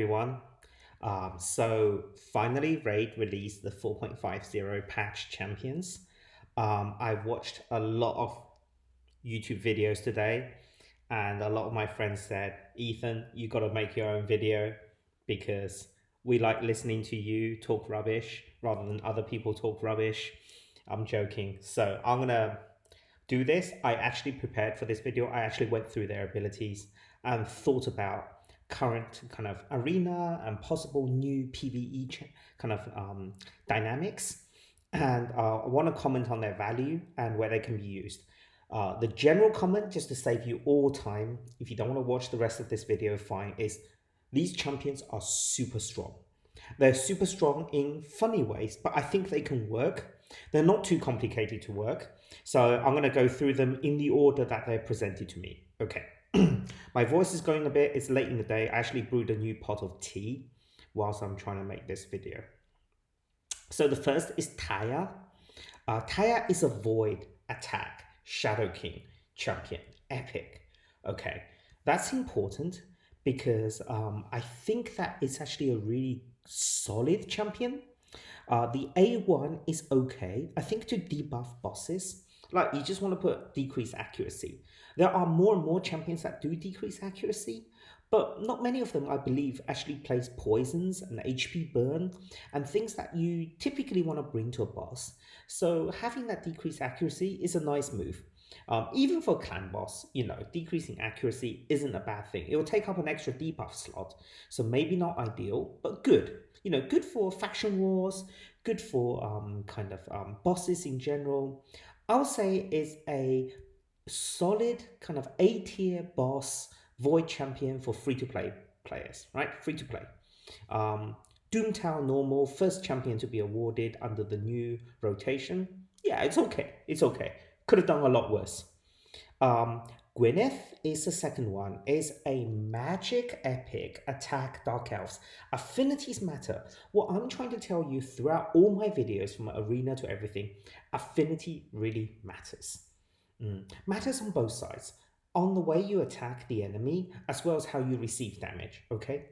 Everyone. So finally, Raid released the 4.50 patch champions. I watched a lot of YouTube videos today, and a lot of my friends said, Ethan, you got to make your own video because we like listening to you talk rubbish rather than other people talk rubbish. I'm joking. So I'm going to do this. I actually prepared for this video. I actually went through their abilities and thought about current kind of arena and possible new PvE kind of dynamics. And I want to comment on their value and where they can be used. The general comment, just to save you all time, if you don't want to watch the rest of this video, fine, is these champions are super strong. They're super strong in funny ways, but I think they can work. They're not too complicated to work. So I'm going to go through them in the order that they're presented to me. Okay. My voice is going a bit. It's late in the day. I actually brewed a new pot of tea whilst I'm trying to make this video. So the first is Taya. Taya is a void attack Shadow King champion. Epic. Okay. That's important because I think that it's actually a really solid champion. The A1 is okay. I think to debuff bosses, like you just want to put decrease accuracy. There are more and more champions that do decrease accuracy, but not many of them, I believe, actually place poisons and HP burn and things that you typically want to bring to a boss. So having that decreased accuracy is a nice move. Even for clan boss, decreasing accuracy isn't a bad thing. It will take up an extra debuff slot, so maybe not ideal, but good. Good for faction wars, good for bosses in general. I would say is a solid kind of A tier boss void champion for free to play players, right? Free to play. Doomtown normal, first champion to be awarded under the new rotation. Yeah, it's okay. It's okay. Could have done a lot worse. Gwyneth is the second one. Is a magic epic attack dark elves. Affinities matter. What I'm trying to tell you throughout all my videos, from arena to everything, affinity really matters. Matters on both sides. On the way you attack the enemy, as well as how you receive damage, okay?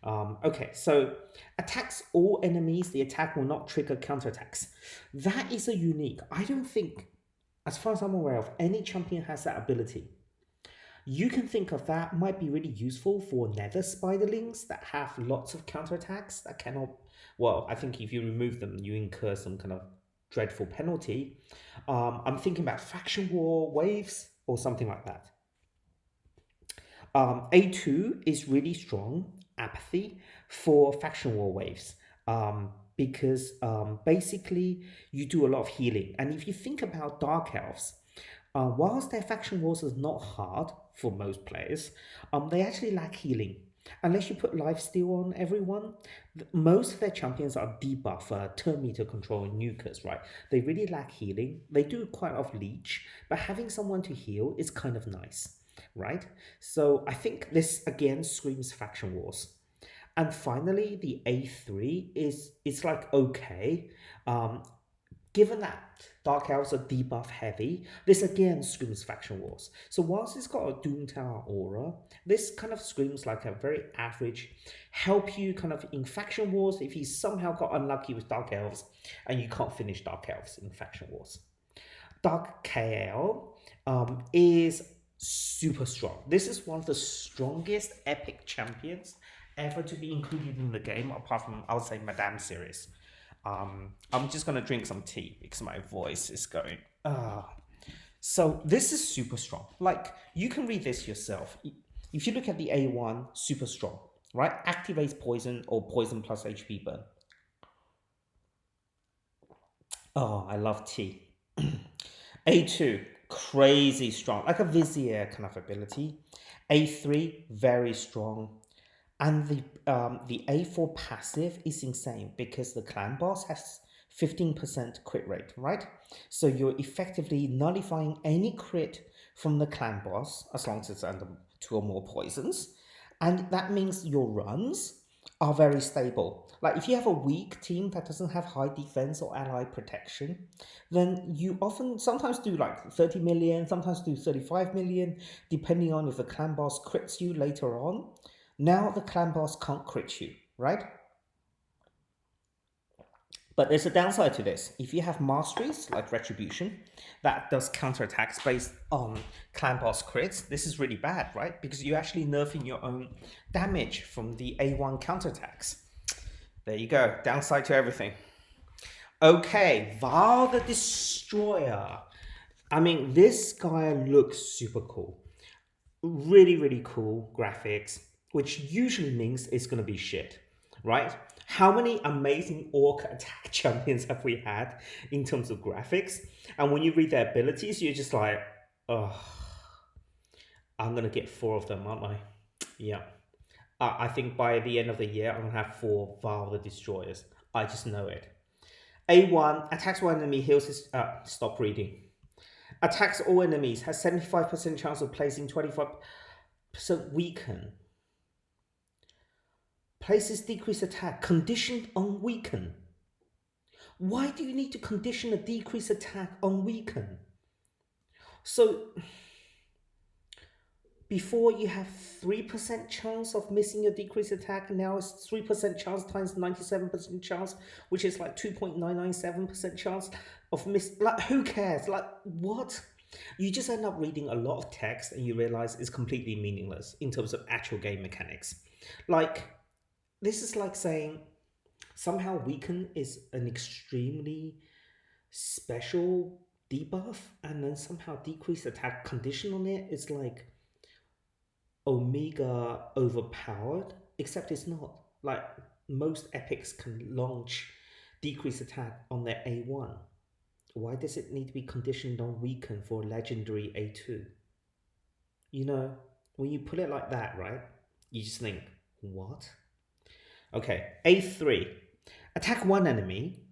Okay, so attacks all enemies, the attack will not trigger counterattacks. That is a unique. I don't think, as far as I'm aware of, any champion has that ability. You can think of that might be really useful for nether spiderlings that have lots of counterattacks that cannot, well, I think if you remove them, you incur some kind of dreadful penalty. I'm thinking about faction war waves or something like that. A2 is really strong, apathy, for faction war waves. Because basically you do a lot of healing. And if you think about Dark Elves, whilst their faction wars is not hard for most players, they actually lack healing. Unless you put lifesteal on everyone, most of their champions are debuffer, turn meter control, and nukers, right? They really lack healing. They do quite a lot of leech, but having someone to heal is kind of nice, right? So I think this again screams faction wars. And finally, the A3 it's like okay. Given that Dark Elves are debuff heavy, this again screams faction wars. So whilst it's got a Doomtown aura, this kind of screams like a very average, help you kind of in faction wars if you somehow got unlucky with Dark Elves and you can't finish Dark Elves in faction wars. Dark KL is super strong. This is one of the strongest epic champions ever to be included in the game, apart from, I would say, Madame series. I'm just gonna drink some tea because my voice is going. So this is super strong. Like, you can read this yourself. If you look at the A1, super strong, right? Activates poison or poison plus HP burn. Oh, I love tea. A2, crazy strong, like a Vizier kind of ability. A3, very strong. And the A4 passive is insane because the clan boss has 15% crit rate, right? So you're effectively nullifying any crit from the clan boss as long as it's under 2 or more poisons. And that means your runs are very stable. Like if you have a weak team that doesn't have high defense or ally protection, then you sometimes do like 30 million, sometimes do 35 million, depending on if the clan boss crits you later on. Now the clan boss can't crit you, right? But there's a downside to this. If you have masteries like Retribution that does counterattacks based on clan boss crits, this is really bad, right? Because you're actually nerfing your own damage from the A1 counterattacks. There you go. Downside to everything. Okay, VARL the Destroyer. I mean, this guy looks super cool. Really, really cool graphics, which usually means it's going to be shit, right? How many amazing orc attack champions have we had in terms of graphics? And when you read their abilities, you're just like, oh, I'm going to get 4 of them, aren't I? Yeah. I think by the end of the year, I'm going to have 4 VARL the Destroyers. I just know it. A1, attacks one enemy, heals his... stop reading. Attacks all enemies, has 75% chance of placing 25% weaken. Places decrease attack, conditioned on weaken. Why do you need to condition a decrease attack on weaken? So, before you have 3% chance of missing your decrease attack, now it's 3% chance times 97% chance, which is like 2.997% chance of miss. Like, who cares? Like, what? You just end up reading a lot of text and you realize it's completely meaningless in terms of actual game mechanics. Like, this is like saying somehow weaken is an extremely special debuff and then somehow decrease attack condition on it is like omega overpowered, except it's not. Like, most epics can launch decrease attack on their A1. Why does it need to be conditioned on weaken for a legendary A2? You know, when you put it like that, right, you just think, what? Okay, A3. Attack one enemy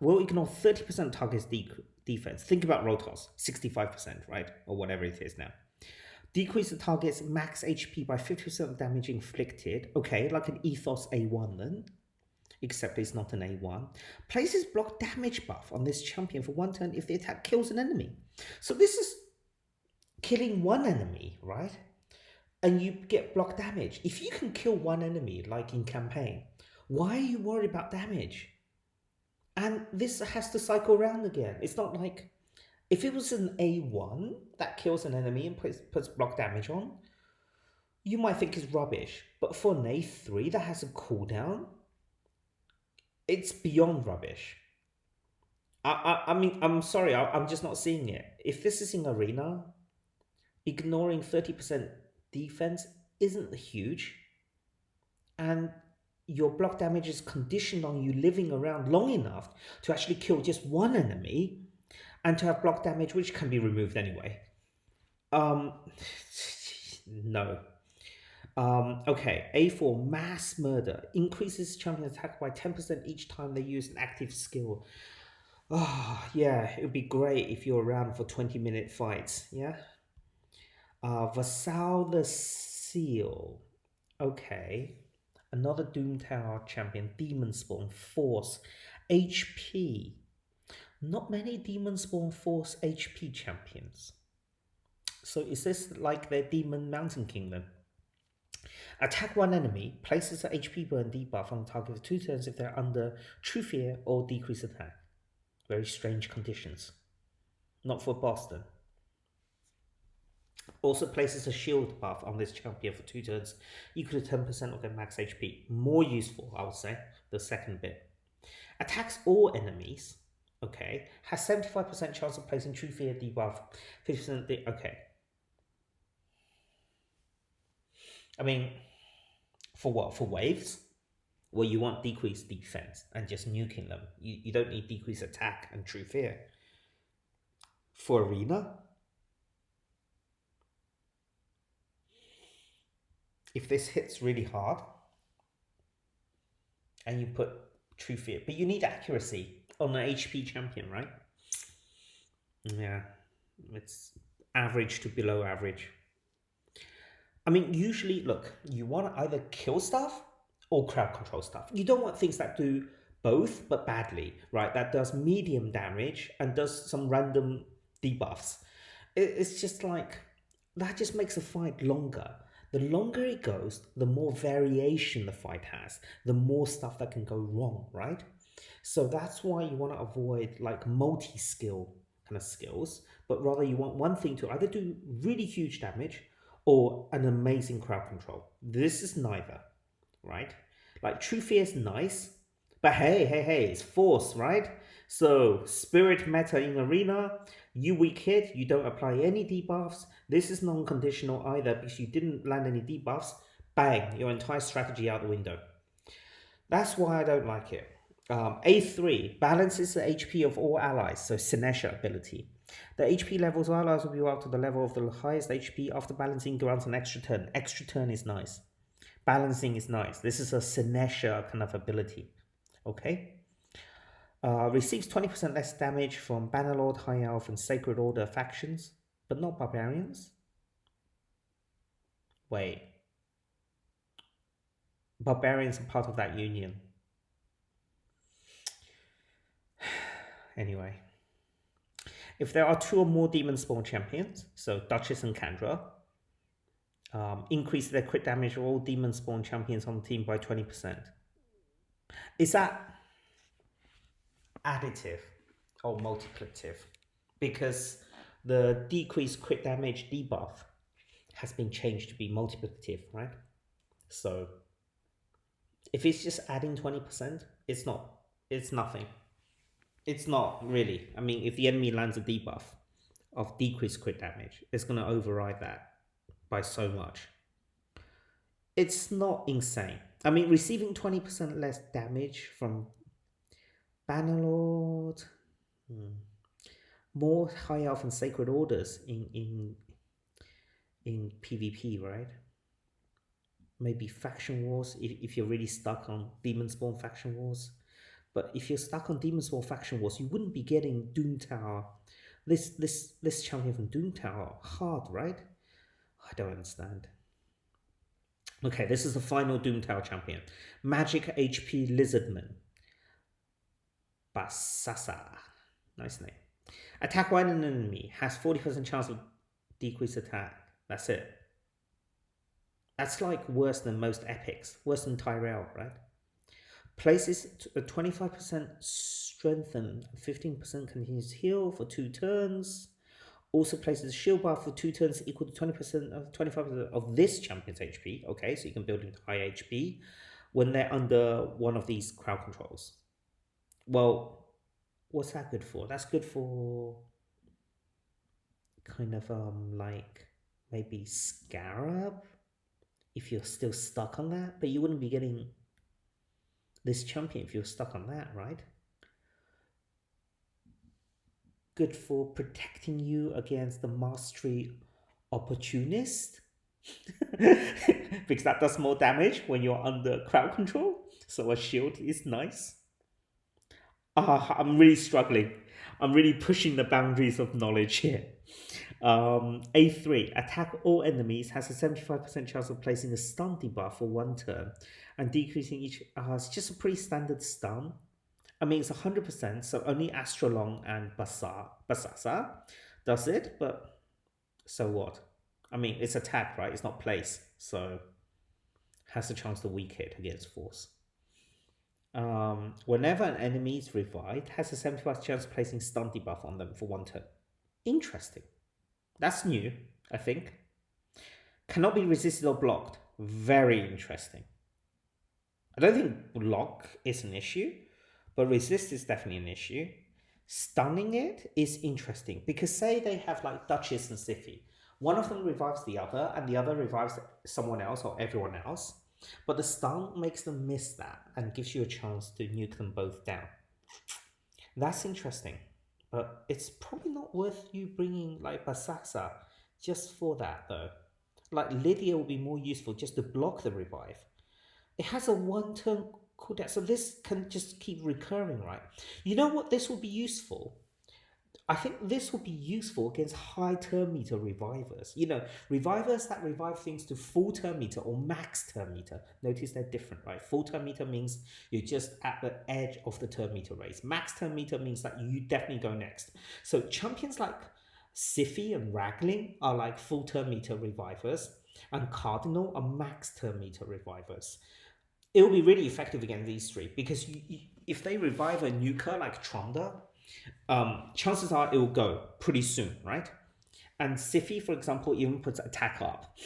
will ignore 30% target's defense. Think about Rotos, 65%, right? Or whatever it is now. Decrease the target's max HP by 50% damage inflicted. Okay, like an Ethos A1 then. Except it's not an A1. Places block damage buff on this champion for 1 turn if the attack kills an enemy. So this is killing one enemy, right? And you get block damage. If you can kill one enemy, like in campaign, why are you worried about damage? And this has to cycle around again. It's not like, if it was an A1 that kills an enemy and puts block damage on, you might think it's rubbish. But for an A3 that has a cooldown, it's beyond rubbish. I mean, I'm sorry, I'm just not seeing it. If this is in Arena, ignoring 30% defense isn't huge. And your block damage is conditioned on you living around long enough to actually kill just one enemy and to have block damage, which can be removed anyway. No. Okay, A4, mass murder. Increases champion attack by 10% each time they use an active skill. Oh, yeah, it would be great if you're around for 20-minute fights, yeah? Vassal the Seal. Okay. Another Doom Tower champion, Demon Spawn, Force, HP. Not many Demon Spawn Force HP champions. So is this like their Demon Mountain Kingdom? Attack one enemy, places an HP burn debuff on the target for 2 turns if they're under True Fear or Decrease Attack. Very strange conditions. Not for Boston. Also places a shield buff on this champion for 2 turns, equal to 10% of their max HP. More useful, I would say, the second bit. Attacks all enemies, okay, has 75% chance of placing True Fear debuff, 50% okay. I mean, for what? For waves? Well, you want decreased defense and just nuking them. You don't need decreased attack and True Fear. For Arena, if this hits really hard and you put True Fear, but you need accuracy on an HP champion, right? Yeah, it's average to below average. I mean, usually, look, you want to either kill stuff or crowd control stuff. You don't want things that do both, but badly, right? That does medium damage and does some random debuffs. It's just like, that just makes a fight longer. The longer it goes, the more variation the fight has, the more stuff that can go wrong, right? So that's why you want to avoid like multi-skill kind of skills, but rather you want one thing to either do really huge damage or an amazing crowd control. This is neither, right? Like True Fear is nice, but hey, it's force, right? So spirit meta in arena, you weak hit, you don't apply any debuffs. This is non-conditional either because you didn't land any debuffs. Bang, your entire strategy out the window. That's why I don't like it. A3 balances the HP of all allies, so Sinesha ability. The HP levels of allies will be up to the level of the highest HP after balancing grants an extra turn. Extra turn is nice. Balancing is nice. This is a Sinesha kind of ability. Okay? Receives 20% less damage from Bannerlord, High Elf, and Sacred Order factions, but not Barbarians. Wait. Barbarians are part of that union. Anyway. If there are 2 or more Demon Spawn champions, so Duchess and Kandra, increase their crit damage of all Demon Spawn champions on the team by 20%. Is that additive or multiplicative? Because the decreased crit damage debuff has been changed to be multiplicative, right? So if it's just adding 20%, it's nothing. It's not really. I mean, if the enemy lands a debuff of decreased crit damage, it's going to override that by so much. It's not insane. I mean, receiving 20% less damage from Bannerlord, more High Elf and Sacred Orders in PvP, right? Maybe Faction Wars if you're really stuck on Demon Spawn Faction Wars. But if you're stuck on Demon Spawn Faction Wars, you wouldn't be getting Doom Tower. This champion from Doom Tower hard, right? I don't understand. Okay, this is the final Doom Tower champion. Magic HP Lizardman. Basasa. Nice name. Attack one enemy. Has 40% chance of decreased attack. That's it. That's like worse than most epics. Worse than Tyrell, right? Places a 25% strengthen, 15% continuous heal for 2 turns. Also places a shield buff for 2 turns equal to 20% of 25% of this champion's HP. Okay, so you can build into high HP when they're under one of these crowd controls. Well, what's that good for? That's good for kind of like maybe Scarab if you're still stuck on that, but you wouldn't be getting this champion if you're stuck on that, right? Good for protecting you against the Mastery Opportunist. Because that does more damage when you're under crowd control. So a shield is nice. I'm really struggling. I'm really pushing the boundaries of knowledge here. A3, attack all enemies, has a 75% chance of placing a stun debuff for 1 turn and decreasing each. It's just a pretty standard stun. I mean, it's 100%, so only Astrolong and Basasa does it, but so what? I mean, it's attack, right? It's not place, so has a chance to weak hit against force. Whenever an enemy is revived, has a 75% chance of placing stun debuff on them for 1 turn. Interesting. That's new, I think. Cannot be resisted or blocked. Very interesting. I don't think block is an issue, but resist is definitely an issue. Stunning it is interesting because say they have like Duchess and Sify. One of them revives the other and the other revives someone else or everyone else. But the stun makes them miss that and gives you a chance to nuke them both down. That's interesting. But it's probably not worth you bringing like Basasa just for that though. Like Lydia will be more useful just to block the revive. It has a 1 turn cooldown, so this can just keep recurring, right? You know what? This will be useful. I think this will be useful against high turn meter revivers. You know, revivers that revive things to full turn meter or max turn meter. Notice they're different, right? Full turn meter means you're just at the edge of the turn meter race. Max turn meter means that you definitely go next. So champions like Sify and Ragling are like full turn meter revivers. and Cardinal are max turn meter revivers. It will be really effective against these three because if they revive a nuker like Tronda, chances are it will go pretty soon, right? And Siffy, for example, even puts attack up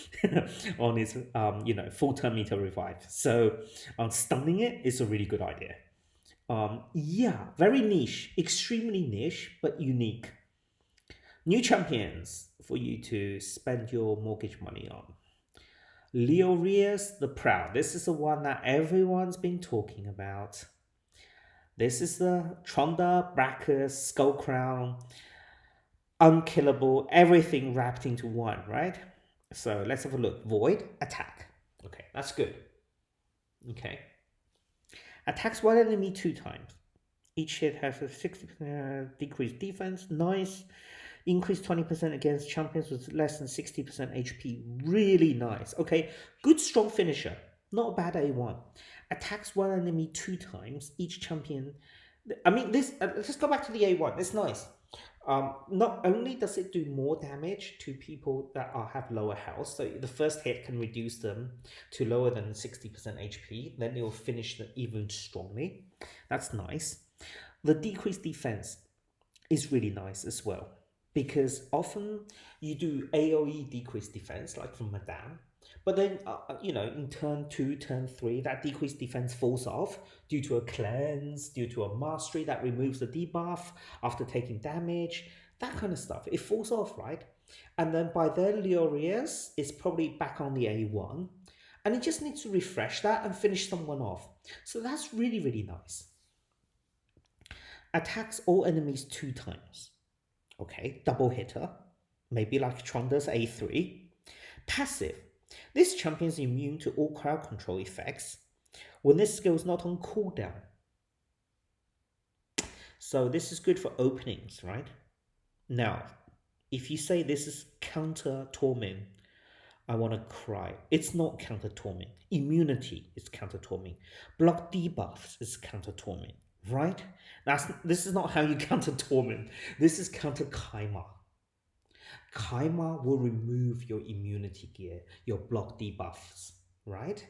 on his full turn meter revive. So stunning it is a really good idea. Yeah, very niche, extremely niche, but unique. New champions for you to spend your mortgage money on. LEORIUS the Proud. This is the one that everyone's been talking about. This is the Tronda, Brachus, Skull Crown, unkillable, everything wrapped into one, right? So let's have a look. Void, attack. Okay, that's good. Okay. Attacks one enemy 2 times. Each hit has a 60% decreased defense. Nice. Increase 20% against champions with less than 60% HP. Really nice. Okay, good strong finisher. Not a bad A1. Attacks one enemy 2 times. Each champion. I mean, this. Let's go back to the A1. It's nice. Not only does it do more damage to people that have lower health, so the first hit can reduce them to lower than 60% HP, then it will finish them even strongly. That's nice. The decreased defense is really nice as well, because often you do AoE decreased defense, like from Madame, but then, in turn 2, turn 3, that decreased defense falls off due to a cleanse, due to a mastery that removes the debuff after taking damage, that kind of stuff. It falls off, right? And then by then, LEORIUS is probably back on the A1, and it just needs to refresh that and finish someone off. So that's really, really nice. Attacks all enemies 2 times. Okay, double hitter. Maybe like Tronda's A3. Passive. This champion is immune to all crowd control effects when this skill is not on cooldown. So this is good for openings, right? Now, if you say this is counter torment, I want to cry. It's not counter torment. Immunity is counter torment. Block debuffs is counter torment, right? This is not how you counter torment. This is counter Kaima. Kaima will remove your immunity gear, your block debuffs, right?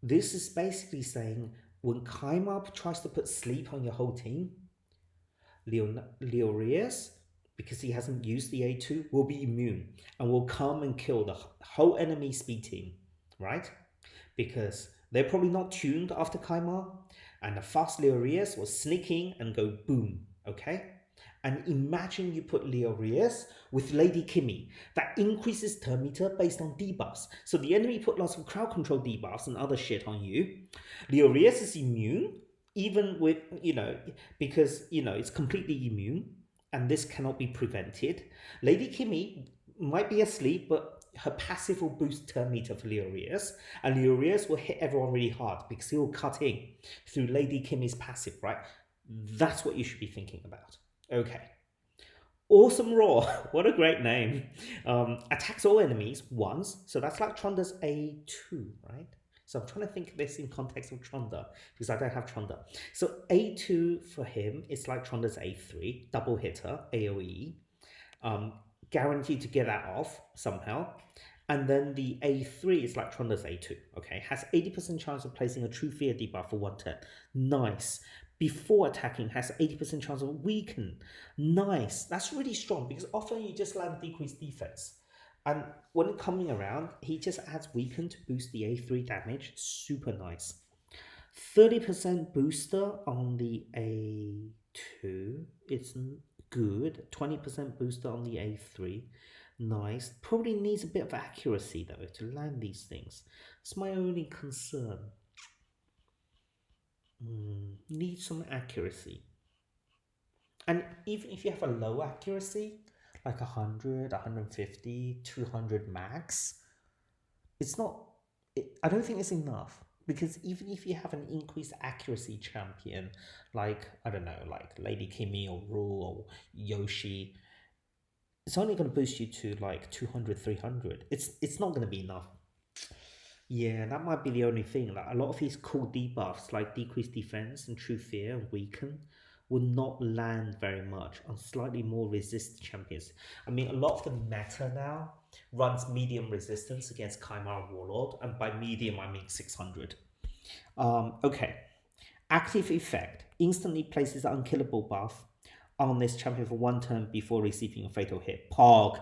This is basically saying when Kaima tries to put sleep on your whole team, LEORIUS, because he hasn't used the A2, will be immune and will come and kill the whole enemy speed team, right? Because they're probably not tuned after Kaima, and the fast LEORIUS will sneak in and go boom, okay? And imagine you put LEORIUS with Lady Kimmy. That increases turn meter based on debuffs. So the enemy put lots of crowd control debuffs and other shit on you. LEORIUS is immune, even with, because, it's completely immune. And this cannot be prevented. Lady Kimmy might be asleep, but her passive will boost turn meter for LEORIUS. And LEORIUS will hit everyone really hard because he will cut in through Lady Kimmy's passive, right? That's what you should be thinking about. Okay. Awesome Roar. What a great name. Attacks all enemies once. So that's like Tronda's A2, right? So I'm trying to think of this in context of Tronda because I don't have Tronda. So A2 for him is like Tronda's A3, double hitter, AoE. Guaranteed to get that off somehow. And then the A3 is like Tronda's A2, okay? Has 80% chance of placing a True Fear debuff for 1 turn. Nice. Before attacking has 80% chance of weaken. Nice. That's really strong because often you just land decreased defense. And when coming around, he just adds weaken to boost the A3 damage. Super nice. 30% booster on the A2. It's good. 20% booster on the A3. Nice. Probably needs a bit of accuracy though to land these things. It's my only concern. Need some accuracy. And even if you have a low accuracy, like 100, 150, 200 max, it's not, I don't think it's enough. Because even if you have an increased accuracy champion, like, I don't know, like Lady Kimmy or Rule or Yoshi, it's only going to boost you to like 200, 300. It's not going to be enough. Yeah, that might be the only thing. Like a lot of his cool debuffs, like decreased defense and True Fear and Weaken, will not land very much on slightly more resist champions. I mean, a lot of the meta now runs medium resistance against Chimera Warlord, and by medium I mean 600. Okay. Active effect instantly places an unkillable buff on this champion for 1 turn before receiving a fatal hit. Pog.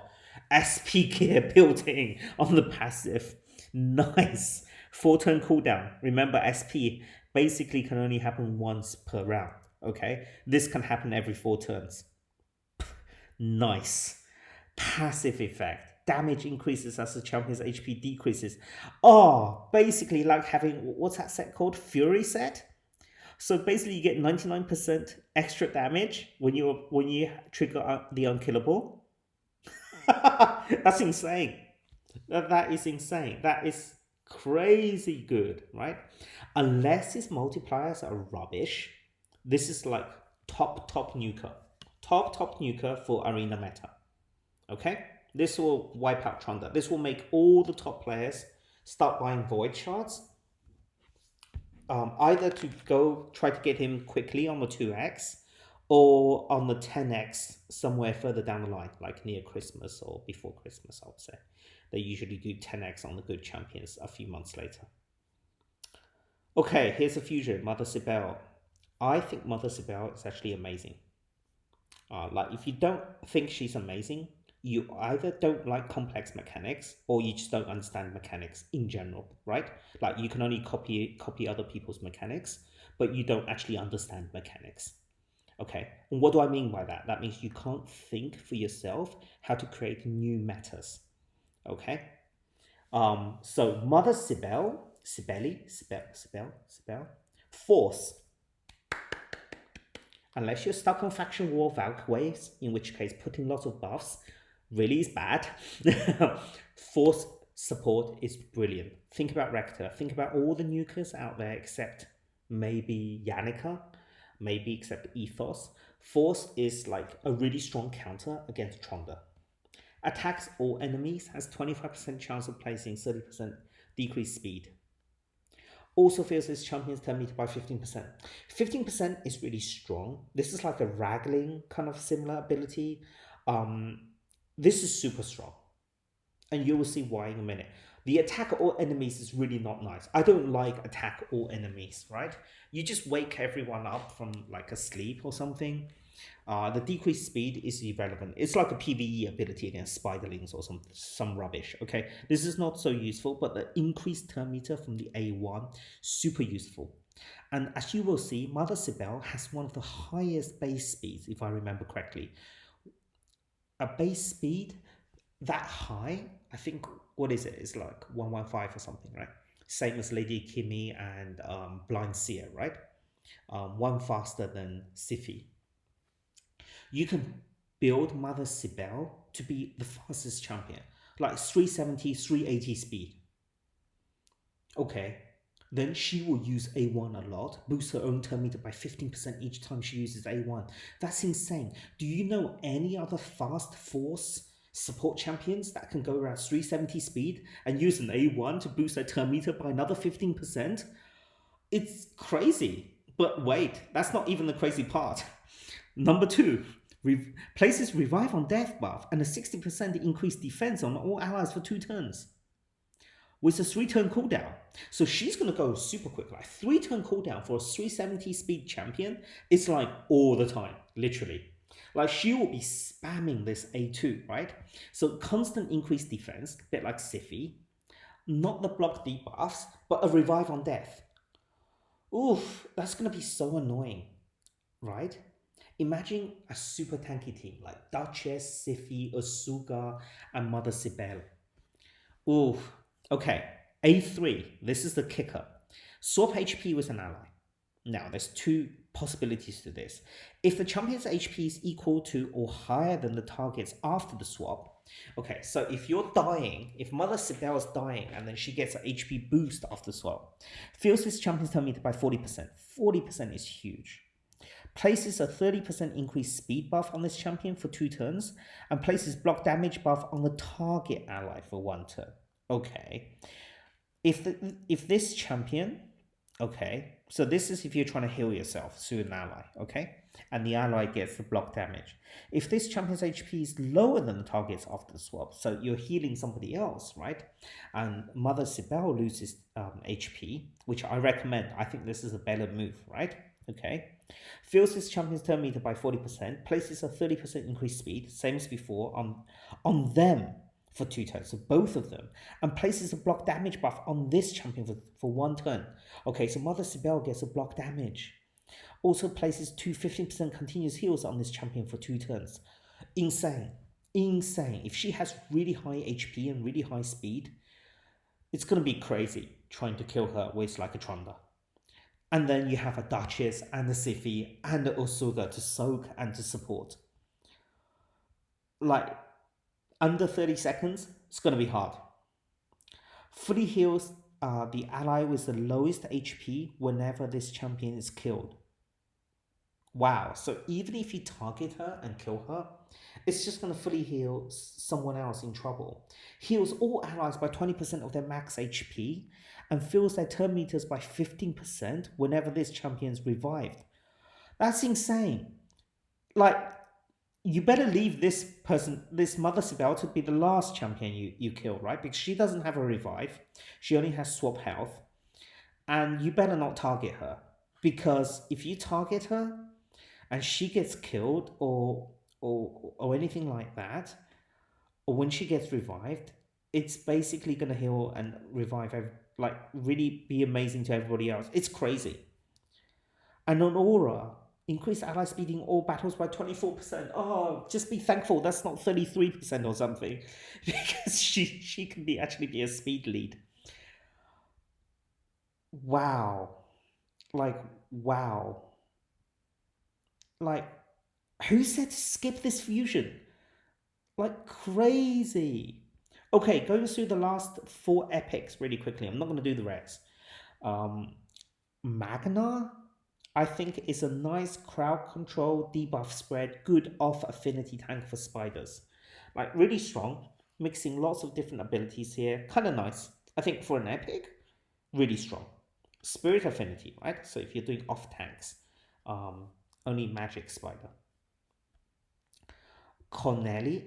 SP gear built in on the passive. Nice. 4-turn cooldown. Remember, SP basically can only happen once per round. Okay, this can happen every 4 turns. Nice. Passive effect. Damage increases as the champion's HP decreases. Oh, basically like having, what's that set called? Fury set? So basically you get 99% extra damage when you trigger the unkillable. That's insane. That is insane. That is crazy good, right? Unless its multipliers are rubbish, this is like top nuker. Top nuker for arena meta. Okay? This will wipe out Trunda. This will make all the top players start buying void shards. Either to go try to get him quickly on the 2x or on the 10x somewhere further down the line, like near Christmas or before Christmas, I would say. They usually do 10x on the good champions a few months later. Okay, here's a fusion, Mother CYBELE. I think Mother CYBELE is actually amazing. Like, if you don't think she's amazing, you either don't like complex mechanics or you just don't understand mechanics in general, right? Like, you can only copy other people's mechanics, but you don't actually understand mechanics. Okay, and what do I mean by that? That means you can't think for yourself how to create new metas. Okay, so Mother CYBELE, Force. Unless you're stuck on Faction War Valk waves, in which case putting lots of buffs really is bad. Force support is brilliant. Think about Rector. Think about all the nukers out there except maybe Yannicka, maybe except Ethos. Force is like a really strong counter against Trunda. Attacks all enemies, has 25% chance of placing 30% decreased speed. Also fills his champion's turn meter by 15%. 15% is really strong. This is like a Ragling kind of similar ability. This is super strong. And you will see why in a minute. The attack all enemies is really not nice. I don't like attack all enemies, right? You just wake everyone up from like a sleep or something. The decreased speed is irrelevant. It's like a PvE ability against spiderlings or some rubbish, okay? This is not so useful, but the increased turn meter from the A1, super useful. And as you will see, Mother CYBELE has one of the highest base speeds, if I remember correctly. A base speed that high, I think, what is it? It's like 115 or something, right? Same as Lady Kimi and Blind Seer, right? One faster than Siphi. You can build Mother CYBELE to be the fastest champion, like 370, 380 speed. Okay, then she will use A1 a lot, boost her own turn meter by 15% each time she uses A1. That's insane. Do you know any other fast Force support champions that can go around 370 speed and use an A1 to boost their turn meter by another 15%? It's crazy. But wait, that's not even the crazy part. Number 2, places Revive on Death buff and a 60% increased defense on all allies for 2 turns. With a 3-turn cooldown. So she's going to go super quick. Like 3-turn cooldown for a 370 speed champion, it's like all the time, literally. Like she will be spamming this A2, right? So constant increased defense, a bit like Siphi. Not the block debuffs, but a Revive on Death. Oof, that's going to be so annoying, right? Imagine a super tanky team like Duchess, Siphi, Asuga, and Mother CYBELE. Oof. Okay, A3, this is the kicker. Swap HP with an ally. Now, there's 2 possibilities to this. If the champion's HP is equal to or higher than the target's after the swap, okay, so if you're dying, if Mother CYBELE is dying and then she gets an HP boost after swap, fills this champion's turn meter by 40%. 40% is huge. Places a 30% increased speed buff on this champion for 2 turns, and places block damage buff on the target ally for 1 turn. Okay, if this champion Okay, so this is if you're trying to heal yourself through an ally, okay? And the ally gets the block damage. If this champion's HP is lower than the target's after the swap, so you're healing somebody else, right? And Mother CYBELE loses HP, which I recommend. I think this is a better move, right? Okay. Fills this champion's turn meter by 40%, places a 30% increased speed, same as before, on them for 2 turns, so both of them, and places a block damage buff on this champion for 1 turn. Okay, so Mother CYBELE gets a block damage. Also places 15% continuous heals on this champion for 2 turns. Insane. Insane. If she has really high HP and really high speed, it's going to be crazy trying to kill her with like a Trunda. And then you have a Duchess and a Siphi and a Usuga to soak and to support. Like, under 30 seconds, it's going to be hard. Fully heals the ally with the lowest HP whenever this champion is killed. Wow, so even if you target her and kill her, it's just going to fully heal someone else in trouble. Heals all allies by 20% of their max HP and fills their turn meters by 15% whenever this champion's revived. That's insane. Like, you better leave this person, this Mother CYBELE, to be the last champion you kill, right? Because she doesn't have a revive. She only has swap health. And you better not target her. Because if you target her and she gets killed or anything like that, or when she gets revived, it's basically going to heal and revive, like really be amazing to everybody else. It's crazy. And on Aura, increase ally speed in all battles by 24%. Oh, just be thankful that's not 33% or something. Because she can actually be a speed lead. Wow. Like, wow. Like, who said to skip this fusion? Like, crazy. Okay, going through the last 4 epics really quickly. I'm not going to do the rest. MAGNAR, I think, is a nice crowd control, debuff spread, good off affinity tank for spiders. Like, really strong, mixing lots of different abilities here. Kind of nice. I think for an epic, really strong. Spirit affinity, right? So if you're doing off tanks, only magic spider. Cornelia.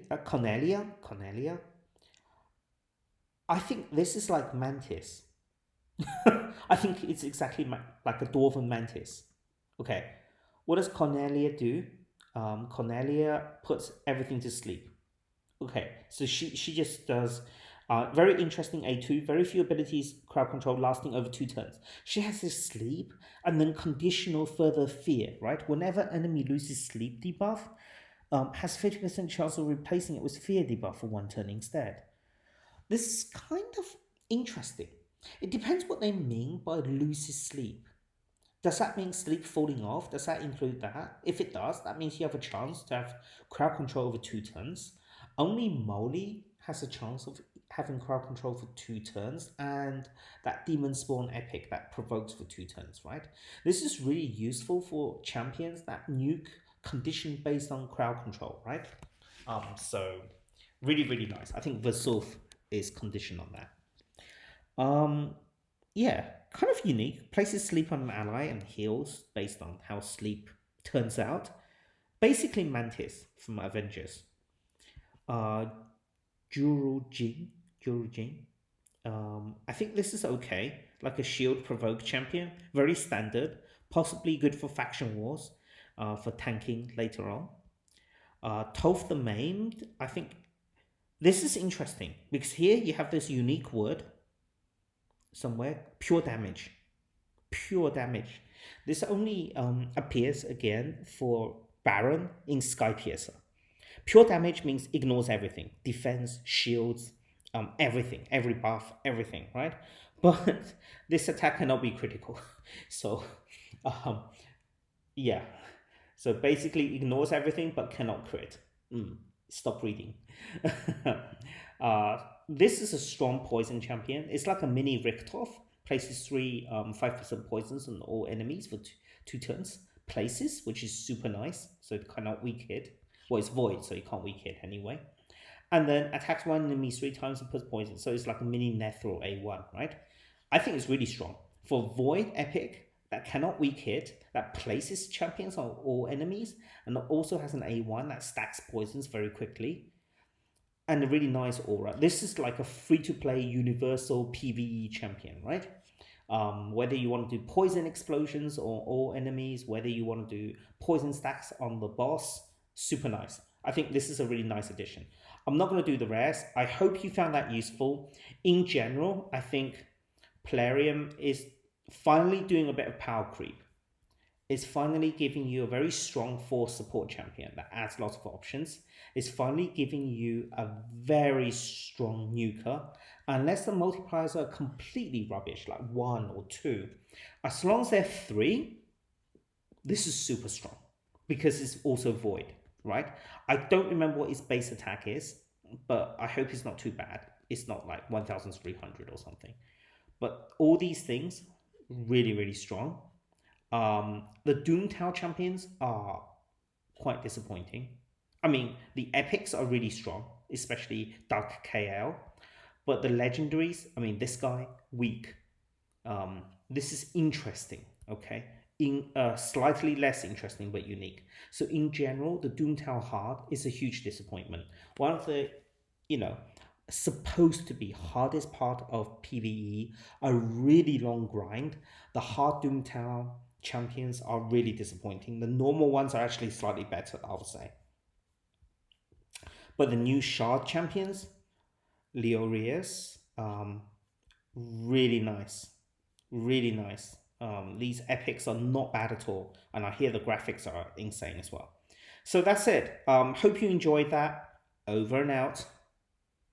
I think this is like Mantis. I think it's exactly like a dwarven mantis. Okay, what does Cornelia do? Cornelia puts everything to sleep. Okay, so she just does very interesting A2, very few abilities, crowd control lasting over 2 turns. She has this sleep and then conditional further fear, right? Whenever enemy loses sleep debuff, has 50% chance of replacing it with fear debuff for 1 turn instead. This is kind of interesting. It depends what they mean by loses sleep. Does that mean sleep falling off? Does that include that? If it does, that means you have a chance to have crowd control over 2 turns. Only Molly has a chance of having crowd control for 2 turns, and that Demon Spawn epic that provokes for 2 turns, right? This is really useful for champions that nuke condition based on crowd control, right? So really, really nice. I think Vesuv is conditioned on that. Yeah, kind of unique. Places sleep on an ally and heals based on how sleep turns out. Basically Mantis from Avengers. Jurujin. I think this is okay. Like a shield provoke champion. Very standard. Possibly good for faction wars. For tanking later on. TOLF the Maimed. I think this is interesting. Because here you have this unique word. Somewhere. Pure damage. This only appears again for Baron in Skypiercer. Pure damage means ignores everything. Defense, shields, everything. Every buff, everything, right? But this attack cannot be critical. So, yeah. So basically ignores everything but cannot crit. Stop reading. This is a strong poison champion. It's like a mini Richthof. Places 5% poisons on all enemies for 2 turns. Places, which is super nice. So it cannot weak hit. Well, it's void, so you can't weak hit anyway. And then attacks 1 enemy 3 times and puts poison. So it's like a mini Nethril A1, right? I think it's really strong. For Void Epic, that cannot weak hit, that places champions on all enemies, and also has an A1 that stacks poisons very quickly, and a really nice aura. This is like a free-to-play universal PvE champion, right? Whether you want to do poison explosions on all enemies, whether you want to do poison stacks on the boss, super nice. I think this is a really nice addition. I'm not going to do the rest. I hope you found that useful. In general, I think Plarium is finally doing a bit of power creep. It's finally giving you a very strong force support champion that adds lots of options. It's finally giving you a very strong nuker. Unless the multipliers are completely rubbish, like 1 or 2, as long as they're 3, this is super strong because it's also void, right? I don't remember what its base attack is, but I hope it's not too bad. It's not like 1300 or something. But all these things, really, really strong. The Doomtown champions are quite disappointing. I mean, the epics are really strong, especially Dark KL. But the legendaries, I mean, this guy, weak. This is interesting, okay? In slightly less interesting but unique. So in general, the Doomtown hard is a huge disappointment. One of the, you know, supposed to be hardest part of PvE, a really long grind. The hard Doomtown champions are really disappointing. The normal ones are actually slightly better, I would say. But the new shard champions, LEORIUS, really nice. Really nice. These epics are not bad at all. And I hear the graphics are insane as well. So that's it. Hope you enjoyed that. Over and out.